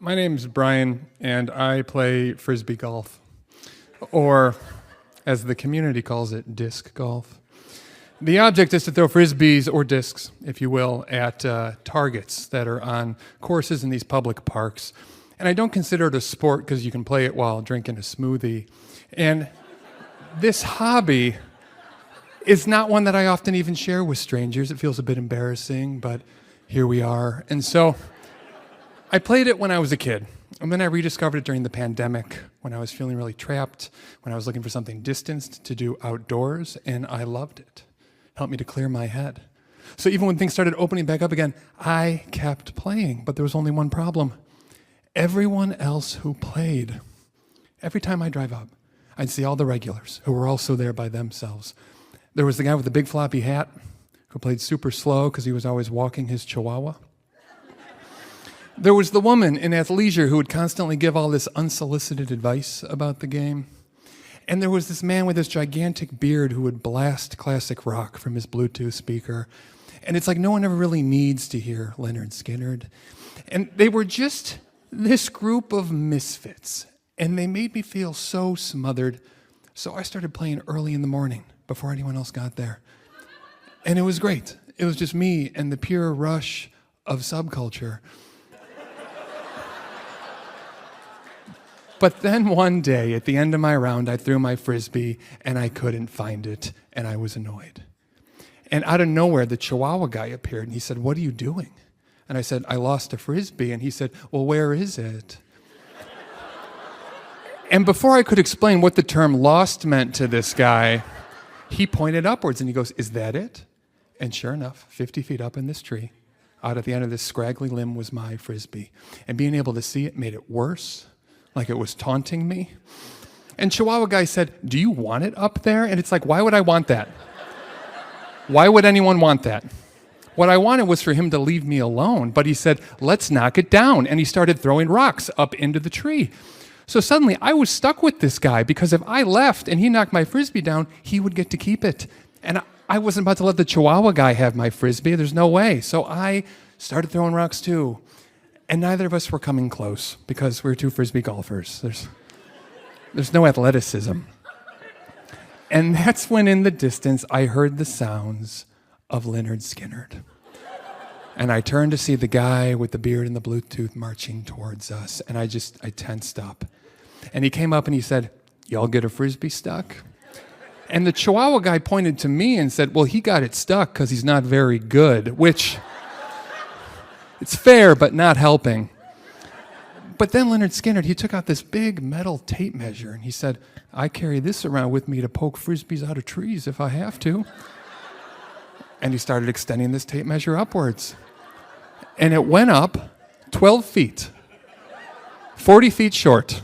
My name's Brian, and I play frisbee golf, or as the community calls it, disc golf. The object is to throw frisbees, or discs, if you will, at targets that are on courses in these public parks. And I don't consider it a sport because you can play it while drinking a smoothie. And this hobby is not one that I often even share with strangers. It feels a bit embarrassing, but here we are. And so I played it when I was a kid, and then I rediscovered it during the pandemic when I was feeling really trapped, when I was looking for something distanced to do outdoors, and I loved it. It helped me to clear my head. So even when things started opening back up again, I kept playing, but there was only one problem. Everyone else who played, every time I drive up, I'd see all the regulars who were also there by themselves. There was the guy with the big floppy hat who played super slow because he was always walking his chihuahua. There was the woman in athleisure who would constantly give all this unsolicited advice about the game. And there was this man with this gigantic beard who would blast classic rock from his Bluetooth speaker. And it's like no one ever really needs to hear Lynyrd Skynyrd. And they were just this group of misfits. And they made me feel so smothered. So I started playing early in the morning before anyone else got there. And it was great. It was just me and the pure rush of subculture. But then one day, at the end of my round, I threw my frisbee, and I couldn't find it, and I was annoyed. And out of nowhere, the Chihuahua guy appeared, and he said, "What are you doing?" And I said, "I lost a frisbee." And he said, "Well, where is it?" And before I could explain what the term lost meant to this guy, he pointed upwards, and he goes, "Is that it?" And sure enough, 50 feet up in this tree, out at the end of this scraggly limb was my frisbee. And being able to see it made it worse, like it was taunting me. And Chihuahua guy said, "Do you want it up there?" And it's like, why would I want that? Why would anyone want that? What I wanted was for him to leave me alone, but he said, "Let's knock it down." And he started throwing rocks up into the tree. So suddenly I was stuck with this guy because if I left and he knocked my frisbee down, he would get to keep it. And I wasn't about to let the Chihuahua guy have my frisbee. There's no way. So I started throwing rocks too. And neither of us were coming close because we're two frisbee golfers. There's no athleticism. And that's when in the distance I heard the sounds of Lynyrd Skynyrd. And I turned to see the guy with the beard and the Bluetooth marching towards us. And I tensed up. And he came up and he said, "Y'all get a frisbee stuck?" And the Chihuahua guy pointed to me and said, "Well, he got it stuck because he's not very good," which it's fair, but not helping. But then Lynyrd Skynyrd, he took out this big metal tape measure and he said, "I carry this around with me to poke frisbees out of trees if I have to." And he started extending this tape measure upwards. And it went up 12 feet, 40 feet short.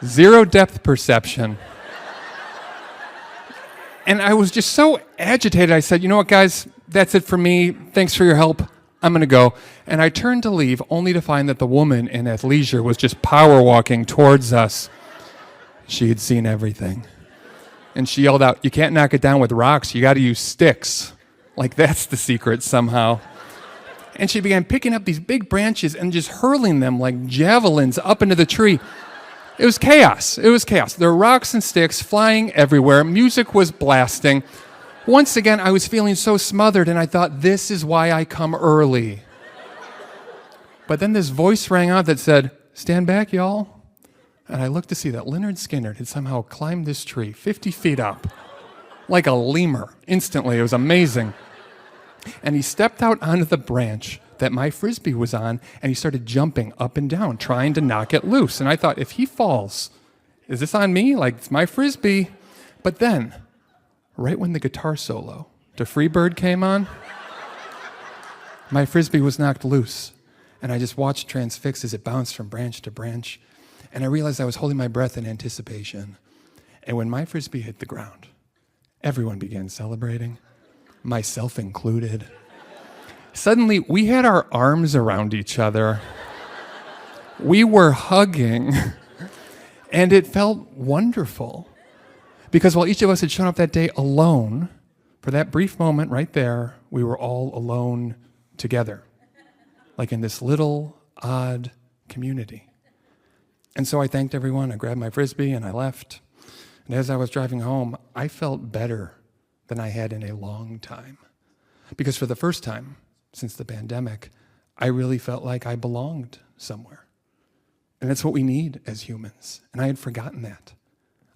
Zero depth perception. And I was just so agitated, I said, "You know what, guys? That's it for me. Thanks for your help. I'm going to go." And I turned to leave, only to find that the woman in athleisure was just power walking towards us. She had seen everything. And she yelled out, "You can't knock it down with rocks. You got to use sticks." Like that's the secret somehow. And she began picking up these big branches and just hurling them like javelins up into the tree. It was chaos. It was chaos. There were rocks and sticks flying everywhere. Music was blasting. Once again, I was feeling so smothered, and I thought, this is why I come early. But then this voice rang out that said, "Stand back, y'all." And I looked to see that Lynyrd Skynyrd had somehow climbed this tree 50 feet up, like a lemur. Instantly, it was amazing. And he stepped out onto the branch that my frisbee was on, and he started jumping up and down, trying to knock it loose. And I thought, if he falls, is this on me? Like, it's my frisbee. But then, right when the guitar solo to Freebird came on, my frisbee was knocked loose. And I just watched transfixed as it bounced from branch to branch. And I realized I was holding my breath in anticipation. And when my frisbee hit the ground, everyone began celebrating, myself included. Suddenly, we had our arms around each other. We were hugging, and it felt wonderful. Because while each of us had shown up that day alone, for that brief moment right there, we were all alone together. like in this little, odd community. And so I thanked everyone. I grabbed my Frisbee and I left. And as I was driving home, I felt better than I had in a long time. Because for the first time since the pandemic, I really felt like I belonged somewhere. And that's what we need as humans. And I had forgotten that.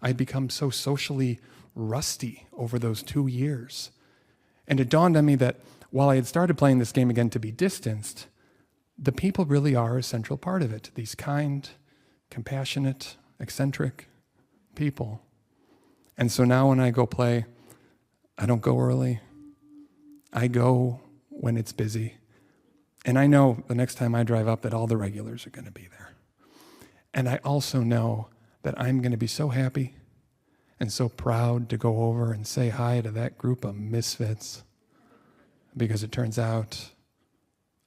I had become so socially rusty over those 2 years. And it dawned on me that while I had started playing this game again to be distanced, the people really are a central part of it. These kind, compassionate, eccentric people. And so now when I go play, I don't go early. I go when it's busy. And I know the next time I drive up that all the regulars are going to be there. And I also know that I'm going to be so happy and so proud to go over and say hi to that group of misfits, because it turns out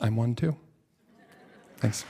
I'm one too. Thanks.